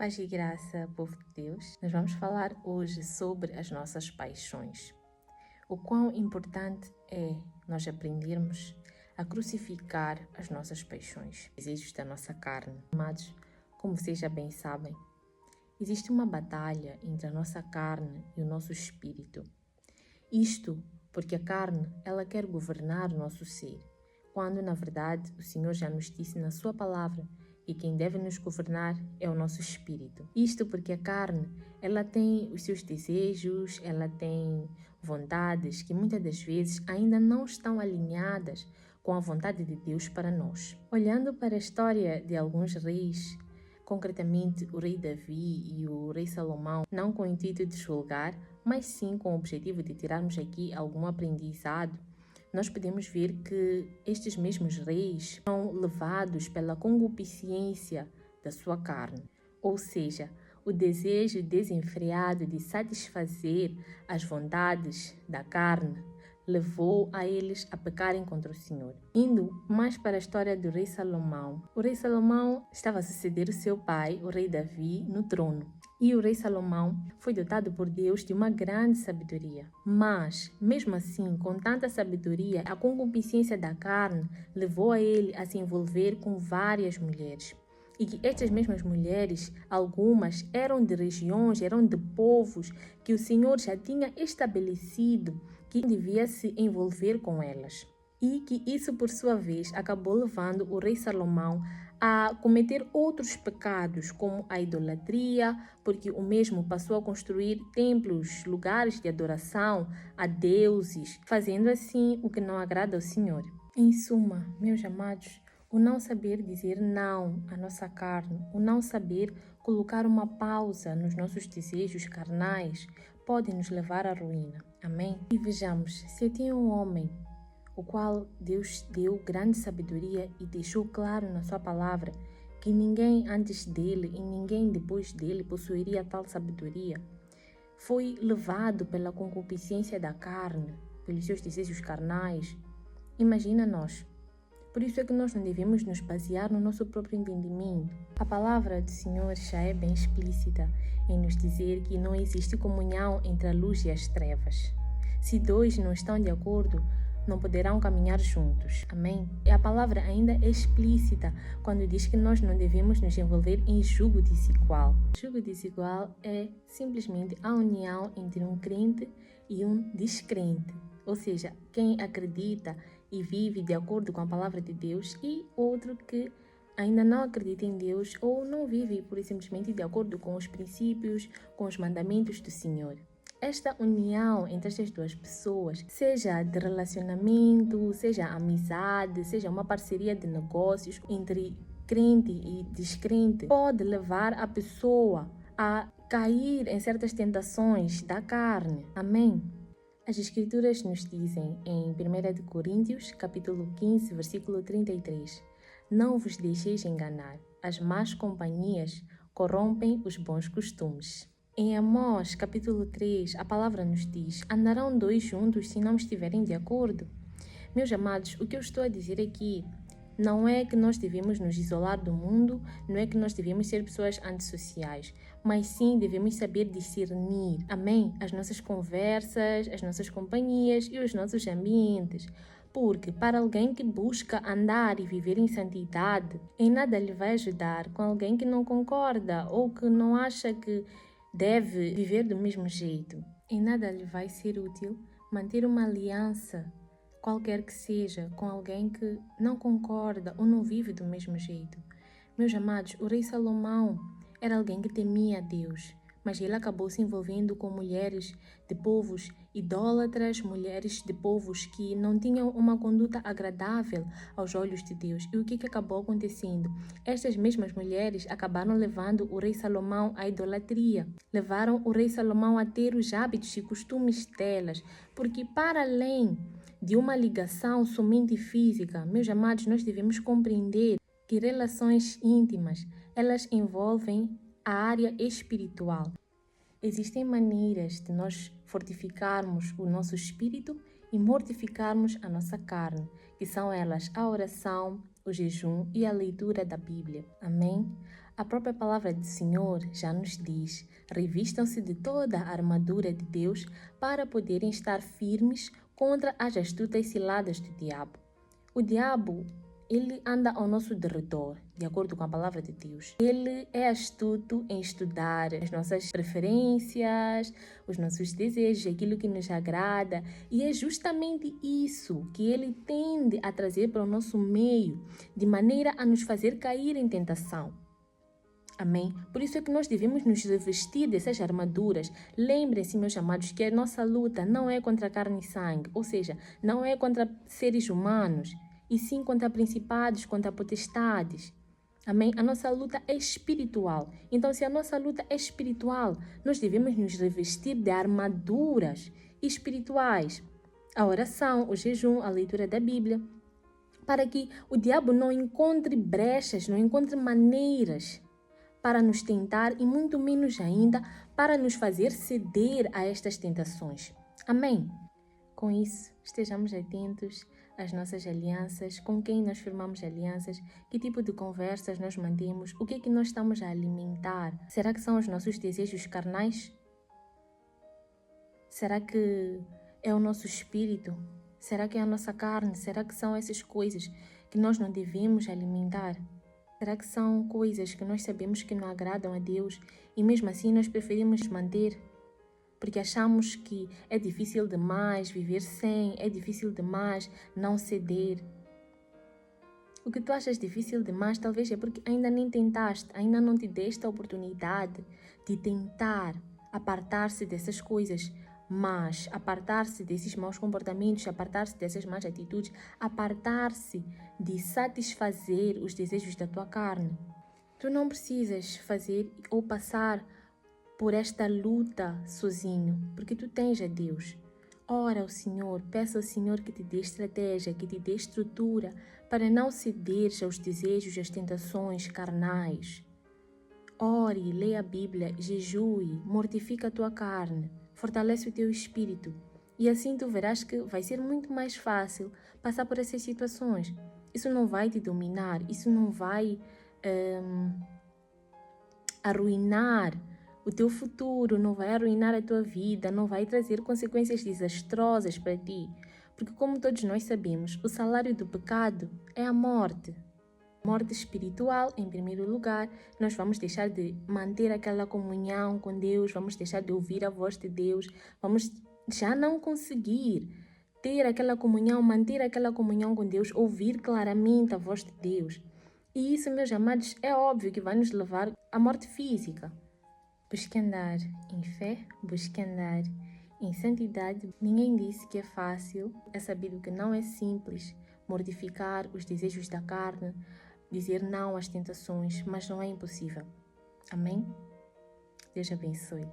Paz e graça, povo de Deus. Nós vamos falar hoje sobre as nossas paixões. O quão importante é nós aprendermos a crucificar as nossas paixões, desejos da nossa carne. Amados, como vocês já bem sabem, existe uma batalha entre a nossa carne e o nosso espírito. Isto porque a carne, ela quer governar o nosso ser, quando na verdade o Senhor já nos disse na sua palavra e quem deve nos governar é o nosso espírito. Isto porque a carne, ela tem os seus desejos, ela tem vontades que muitas das vezes ainda não estão alinhadas com a vontade de Deus para nós. Olhando para a história de alguns reis, concretamente o rei Davi e o rei Salomão, não com o intuito de julgar, mas sim com o objetivo de tirarmos aqui algum aprendizado, nós podemos ver que estes mesmos reis são levados pela concupiscência da sua carne, ou seja, o desejo desenfreado de satisfazer as vontades da carne levou a eles a pecarem contra o Senhor. Indo mais para a história do rei Salomão, o rei Salomão estava a suceder o seu pai, o rei Davi, no trono. E o rei Salomão foi dotado por Deus de uma grande sabedoria. Mas, mesmo assim, com tanta sabedoria, a concupiscência da carne levou a ele a se envolver com várias mulheres. E que estas mesmas mulheres, algumas eram de regiões, eram de povos que o Senhor já tinha estabelecido que devia se envolver com elas. E que isso, por sua vez, acabou levando o rei Salomão a cometer outros pecados, como a idolatria, porque o mesmo passou a construir templos, lugares de adoração a deuses, fazendo assim o que não agrada ao Senhor. Em suma, meus amados, o não saber dizer não à nossa carne, o não saber colocar uma pausa nos nossos desejos carnais, pode nos levar à ruína. Amém? E vejamos, se tinha um homem o qual Deus deu grande sabedoria e deixou claro na sua palavra que ninguém antes dele e ninguém depois dele possuiria tal sabedoria, foi levado pela concupiscência da carne, pelos seus desejos carnais. Imagina nós. Por isso é que nós não devemos nos basear no nosso próprio entendimento. A palavra do Senhor já é bem explícita em nos dizer que não existe comunhão entre a luz e as trevas. Se dois não estão de acordo, não poderão caminhar juntos. Amém? E a palavra ainda é explícita quando diz que nós não devemos nos envolver em jugo desigual. Jugo desigual é simplesmente a união entre um crente e um descrente. Ou seja, quem acredita e vive de acordo com a palavra de Deus e outro que ainda não acredita em Deus ou não vive pura e simplesmente de acordo com os princípios, com os mandamentos do Senhor. Esta união entre estas duas pessoas, seja de relacionamento, seja amizade, seja uma parceria de negócios entre crente e descrente, pode levar a pessoa a cair em certas tentações da carne. Amém? As Escrituras nos dizem em 1 Coríntios, capítulo 15, versículo 33, não vos deixeis enganar, as más companhias corrompem os bons costumes. Em Amós, capítulo 3, a palavra nos diz, andarão dois juntos se não estiverem de acordo? Meus amados, o que eu estou a dizer aqui não é que nós devemos nos isolar do mundo, não é que nós devemos ser pessoas antissociais, mas sim devemos saber discernir, amém? As nossas conversas, as nossas companhias e os nossos ambientes. Porque para alguém que busca andar e viver em santidade, em nada lhe vai ajudar com alguém que não concorda ou que não acha que deve viver do mesmo jeito. Em nada lhe vai ser útil manter uma aliança, qualquer que seja, com alguém que não concorda ou não vive do mesmo jeito. Meus amados, o rei Salomão era alguém que temia a Deus, mas ele acabou se envolvendo com mulheres de povos idólatras, mulheres de povos que não tinham uma conduta agradável aos olhos de Deus. E o que acabou acontecendo? Estas mesmas mulheres acabaram levando o rei Salomão à idolatria, levaram o rei Salomão a ter os hábitos e costumes delas, porque para além de uma ligação somente física, meus amados, nós devemos compreender que relações íntimas, elas envolvem a área espiritual. Existem maneiras de nós fortificarmos o nosso espírito e mortificarmos a nossa carne, que são elas a oração, o jejum e a leitura da Bíblia. Amém? A própria palavra do Senhor já nos diz: revistam-se de toda a armadura de Deus para poderem estar firmes contra as astutas ciladas do diabo. O diabo, ele anda ao nosso derredor, de acordo com a palavra de Deus. Ele é astuto em estudar as nossas preferências, os nossos desejos, aquilo que nos agrada. E é justamente isso que ele tende a trazer para o nosso meio, de maneira a nos fazer cair em tentação. Amém? Por isso é que nós devemos nos revestir dessas armaduras. Lembrem-se, meus amados, que a nossa luta não é contra carne e sangue, ou seja, não é contra seres humanos, e sim contra principados, contra potestades. Amém? A nossa luta é espiritual. Então, se a nossa luta é espiritual, nós devemos nos revestir de armaduras espirituais. A oração, o jejum, a leitura da Bíblia, para que o diabo não encontre brechas, não encontre maneiras para nos tentar e muito menos ainda para nos fazer ceder a estas tentações. Amém? Com isso, estejamos atentos às nossas alianças, com quem nós firmamos alianças, que tipo de conversas nós mantemos, o que é que nós estamos a alimentar. Será que são os nossos desejos carnais? Será que é o nosso espírito? Será que é a nossa carne? Será que são essas coisas que nós não devemos alimentar? Será que são coisas que nós sabemos que não agradam a Deus e mesmo assim nós preferimos manter? Porque achamos que é difícil demais viver sem, é difícil demais não ceder. O que tu achas difícil demais talvez é porque ainda nem tentaste, ainda não te deste a oportunidade de tentar apartar-se dessas coisas. Mas apartar-se desses maus comportamentos, apartar-se dessas más atitudes, apartar-se de satisfazer os desejos da tua carne. Tu não precisas fazer ou passar por esta luta sozinho, porque tu tens a Deus. Ora ao Senhor, peça ao Senhor que te dê estratégia, que te dê estrutura para não cederes aos desejos e às tentações carnais. Ore, leia a Bíblia, jejue, mortifica a tua carne. Fortalece o teu espírito e assim tu verás que vai ser muito mais fácil passar por essas situações. Isso não vai te dominar, isso não vai arruinar o teu futuro, não vai arruinar a tua vida, não vai trazer consequências desastrosas para ti. Porque como todos nós sabemos, o salário do pecado é a morte. Morte espiritual, em primeiro lugar, nós vamos deixar de manter aquela comunhão com Deus, vamos deixar de ouvir a voz de Deus, vamos já não conseguir ter aquela comunhão, manter aquela comunhão com Deus, ouvir claramente a voz de Deus. E isso, meus amados, é óbvio que vai nos levar à morte física. Busque andar em fé, busque andar em santidade. Ninguém disse que é fácil, é sabido que não é simples mortificar os desejos da carne, dizer não às tentações, mas não é impossível. Amém? Deus abençoe.